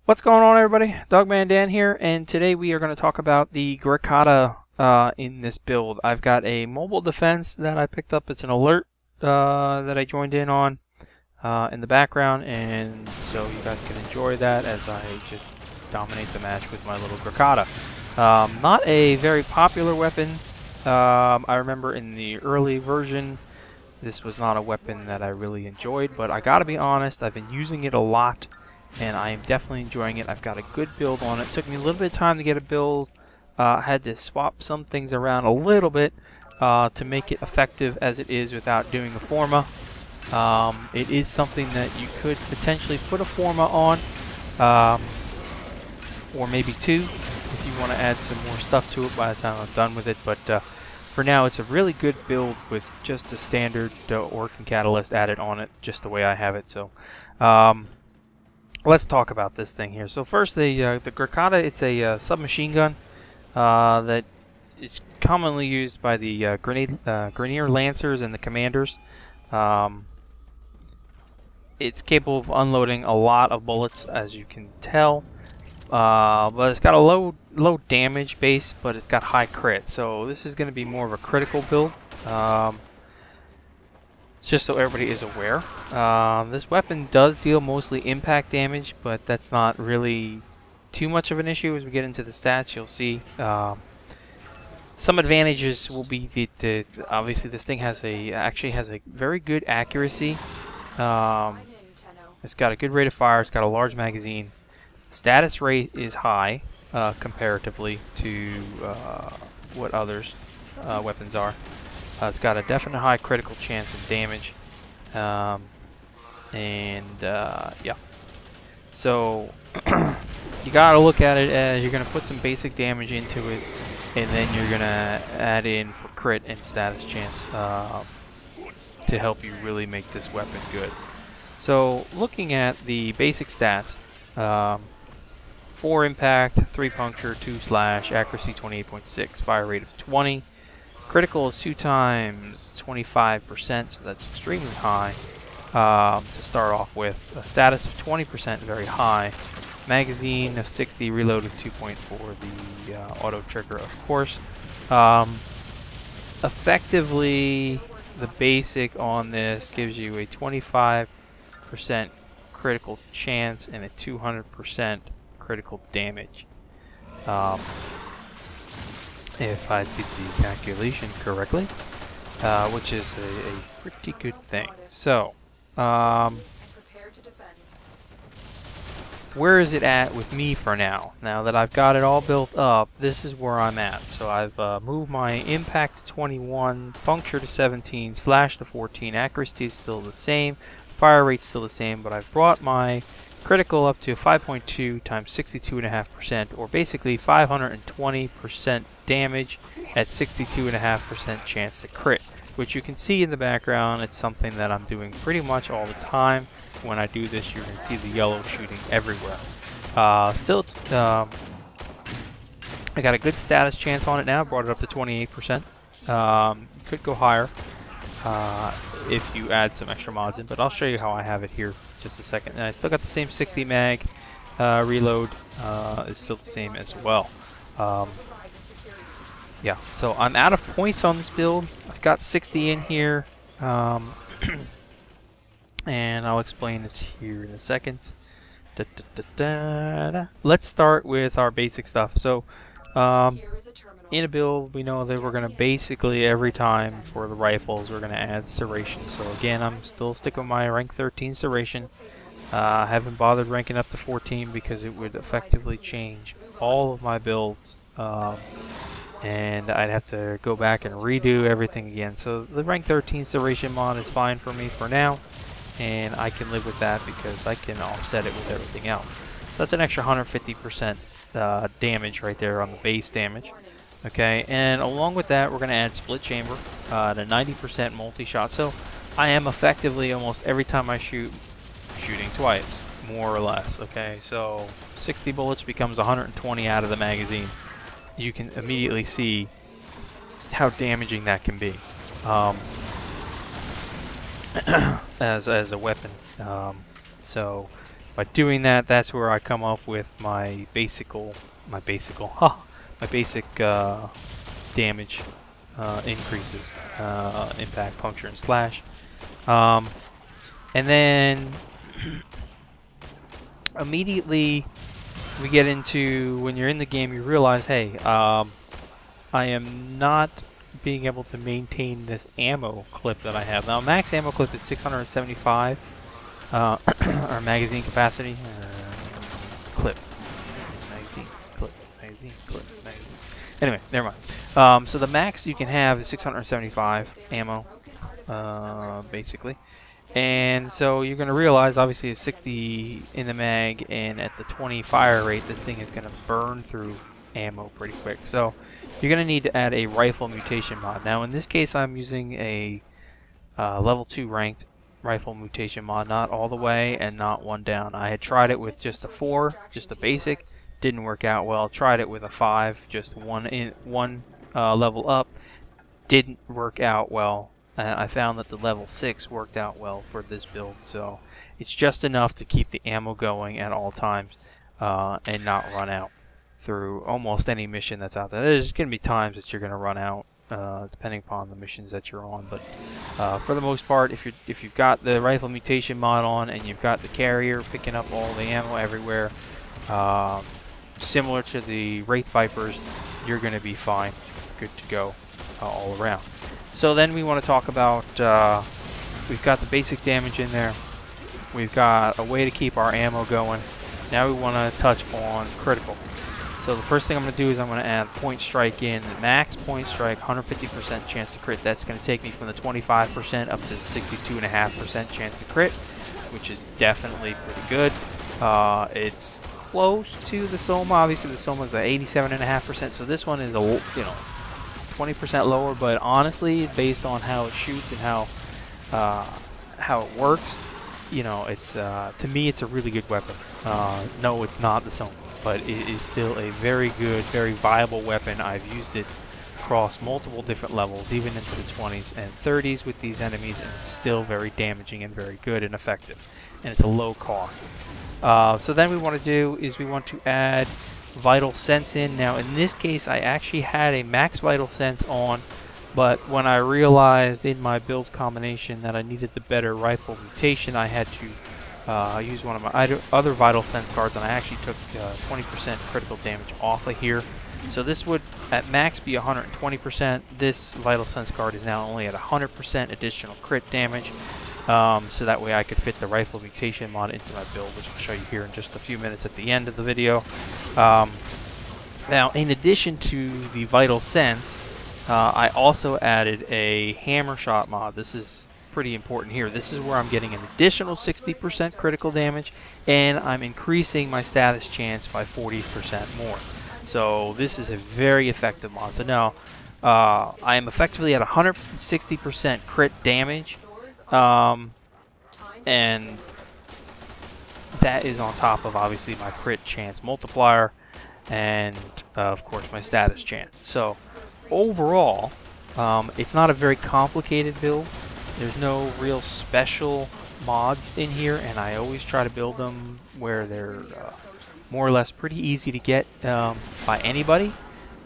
What's going on, everybody? DogMan Dan here, and today we are going to talk about the GRAKATA in this build. I've got a mobile defense that I picked up. It's an alert that I joined in on in the background, and so you guys can enjoy that as I just dominate the match with my little GRAKATA. Not a very popular weapon. I remember in the early version, this was not a weapon that I really enjoyed, but I gotta be honest, I've been using it a lot. And I am definitely enjoying it. I've got a good build on it. Took me a little bit of time to get a build. Had to swap some things around a little bit to make it effective as it is without doing a forma. It is something that you could potentially put a forma on, or maybe two, if you want to add some more stuff to it by the time I'm done with it. But for now, it's a really good build with just a standard Orc and Catalyst added on it, just the way I have it. So. Let's talk about this thing here. So first, the GRAKATA, it's a submachine gun that is commonly used by the Grenadier Lancers and the Commanders. It's capable of unloading a lot of bullets, as you can tell, but it's got a low damage base, but it's got high crit. So this is going to be more of a critical build. Just so everybody is aware. This weapon does deal mostly impact damage, but that's not really too much of an issue. As we get into the stats, you'll see some advantages will be that obviously this thing actually has a very good accuracy. It's got a good rate of fire. It's got a large magazine. Status rate is high comparatively to what others weapons are. It's got a definite high critical chance of damage, yeah. So you gotta look at it as you're gonna put some basic damage into it, and then you're gonna add in for crit and status chance to help you really make this weapon good. So looking at the basic stats, 4 impact, 3 puncture, 2 slash, accuracy 28.6, fire rate of 20. Critical is 2 times 25%, so that's extremely high to start off with. A status of 20%, very high. Magazine of 60, reload of 2.4, the auto trigger, of course. Effectively, the basic on this gives you a 25% critical chance and a 200% critical damage. If I did the calculation correctly, which is a pretty good thing. So, where is it at with me for now? Now that I've got it all built up, this is where I'm at. So I've moved my impact to 21, puncture to 17, slash to 14, accuracy is still the same, fire rate's still the same, but I've brought my critical up to 5.2 times 62.5%, or basically 520% damage at 62.5% chance to crit, which you can see in the background. It's something that I'm doing pretty much all the time. When I do this, you can see the yellow shooting everywhere. Still, I got a good status chance on it now. Brought it up to 28%. Could go higher if you add some extra mods in, but I'll show you how I have it here in just a second. And I still got the same 60 mag. Reload is still the same as well. Yeah, so I'm out of points on this build. I've got 60 in here, and I'll explain it here in a second. Let's start with our basic stuff. So, in a build, we know that we're going to basically every time for the rifles, we're going to add serration. So again, I'm still sticking with my rank 13 serration. I haven't bothered ranking up to 14 because it would effectively change all of my builds. And I'd have to go back and redo everything again. So the rank 13 serration mod is fine for me for now, and I can live with that because I can offset it with everything else. So that's an extra 150% damage right there on the base damage. Okay, and along with that, we're going to add split chamber to 90% multi-shot. So I am effectively almost every time I shoot, shooting twice, more or less. Okay, so 60 bullets becomes 120 out of the magazine. You can immediately see how damaging that can be as a weapon. So By doing that, that's where I come up with my basic damage increases, impact, puncture, and slash. And then immediately we get into, when you're in the game, you realize, hey, I am not being able to maintain this ammo clip that I have. Now, max ammo clip is 675, our magazine capacity, clip, magazine, clip, magazine, clip, magazine. Anyway, never mind. So the max you can have is 675 ammo, basically. And so you're going to realize, obviously, it's 60 in the mag, and at the 20 fire rate, this thing is going to burn through ammo pretty quick. So you're going to need to add a rifle mutation mod. Now, in this case, I'm using a level 2 ranked rifle mutation mod, not all the way and not one down. I had tried it with just a 4, just the basic, didn't work out well. Tried it with a 5, just one level up, didn't work out well. I found that the level 6 worked out well for this build, so it's just enough to keep the ammo going at all times and not run out through almost any mission that's out there. There's going to be times that you're going to run out depending upon the missions that you're on, but for the most part, if you've got the rifle mutation mod on and you've got the carrier picking up all the ammo everywhere, similar to the Wraith Vipers, you're going to be fine, good to go all around. So then we want to talk about, we've got the basic damage in there, we've got a way to keep our ammo going. Now we want to touch on critical. So the first thing I'm going to do is I'm going to add point strike in, max point strike, 150% chance to crit. That's going to take me from the 25% up to the 62.5% chance to crit, which is definitely pretty good. It's close to the Soma. Obviously the Soma is at 87.5%, so this one is a 20% lower, but honestly, based on how it shoots and how it works, it's to me it's a really good weapon. No, it's not the Soma, but it is still a very good, very viable weapon. I've used it across multiple different levels, even into the 20s and 30s with these enemies, and it's still very damaging and very good and effective, and it's a low cost. So then we want to do is we want to add Vital Sense in. Now in this case I actually had a max Vital Sense on, but when I realized in my build combination that I needed the better rifle mutation, I had to use one of my other Vital Sense cards, and I actually took 20% critical damage off of here. So this would at max be 120%. This Vital Sense card is now only at 100% additional crit damage. So that way I could fit the rifle mutation mod into my build, which I'll show you here in just a few minutes at the end of the video. Now, in addition to the Vital Sense, I also added a hammer shot mod. This is pretty important here. This is where I'm getting an additional 60% critical damage, and I'm increasing my status chance by 40% more. So this is a very effective mod. So now I am effectively at 160% crit damage. And that is on top of obviously my crit chance multiplier and of course my status chance. So overall, it's not a very complicated build. There's no real special mods in here, and I always try to build them where they're more or less pretty easy to get by anybody,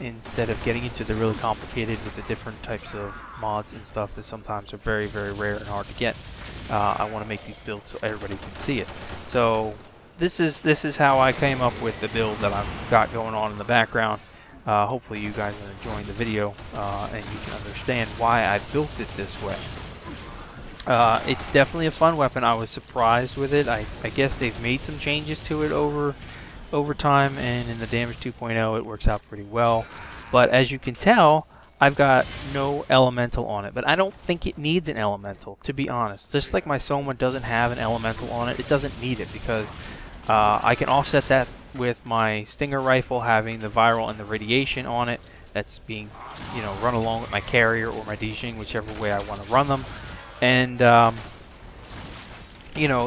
instead of getting into the really complicated with the different types of mods and stuff that sometimes are very, very rare and hard to get. I want to make these builds so everybody can see it. So this is how I came up with the build that I've got going on in the background. Hopefully you guys are enjoying the video and you can understand why I built it this way. It's definitely a fun weapon. I was surprised with it. I guess they've made some changes to it over time, and in the Damage 2.0 it works out pretty well. But as you can tell, I've got no elemental on it, but I don't think it needs an elemental, to be honest. Just like my Soma doesn't have an elemental on it, it doesn't need it, because I can offset that with my Stinger rifle having the viral and the radiation on it. That's being, run along with my carrier or my Dijing, whichever way I want to run them. And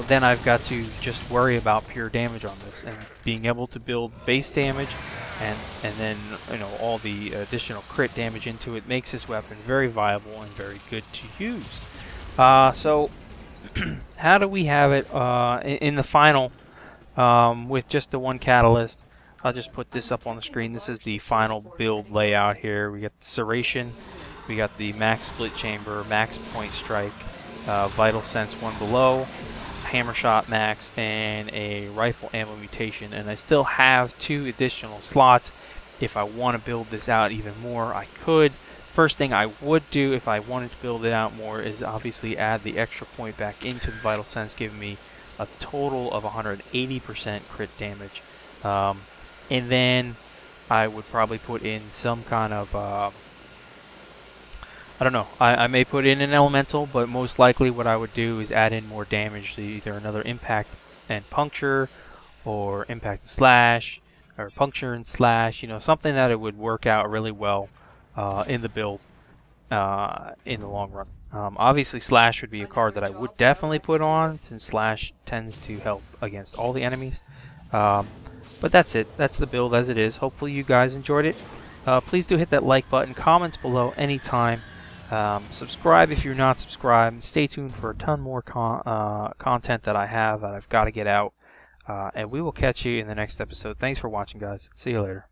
then I've got to just worry about pure damage on this, and being able to build base damage and then all the additional crit damage into it makes this weapon very viable and very good to use. So how do we have it in the final with just the one catalyst. I'll just put this up on the screen. This is the final build layout here. We got the Serration, we got the max split chamber, max point strike, vital sense one below, hammer shot max, and a rifle ammo mutation. And I still have 2 additional slots. If I want to build this out even more, I could. First thing I would do if I wanted to build it out more is obviously add the extra point back into the vital sense, giving me a total of 180% crit damage. And then I would probably put in some kind of, I don't know, I may put in an elemental, but most likely what I would do is add in more damage, so either another impact and puncture, or impact and slash, or puncture and slash, you know, something that it would work out really well in the build in the long run. Obviously slash would be a card that I would definitely put on, since slash tends to help against all the enemies. But that's it. That's the build as it is. Hopefully you guys enjoyed it. Please do hit that like button. Comments below anytime. Subscribe if you're not subscribed. Stay tuned for a ton more content that I have that I've got to get out. And we will catch you in the next episode. Thanks for watching, guys. See you later.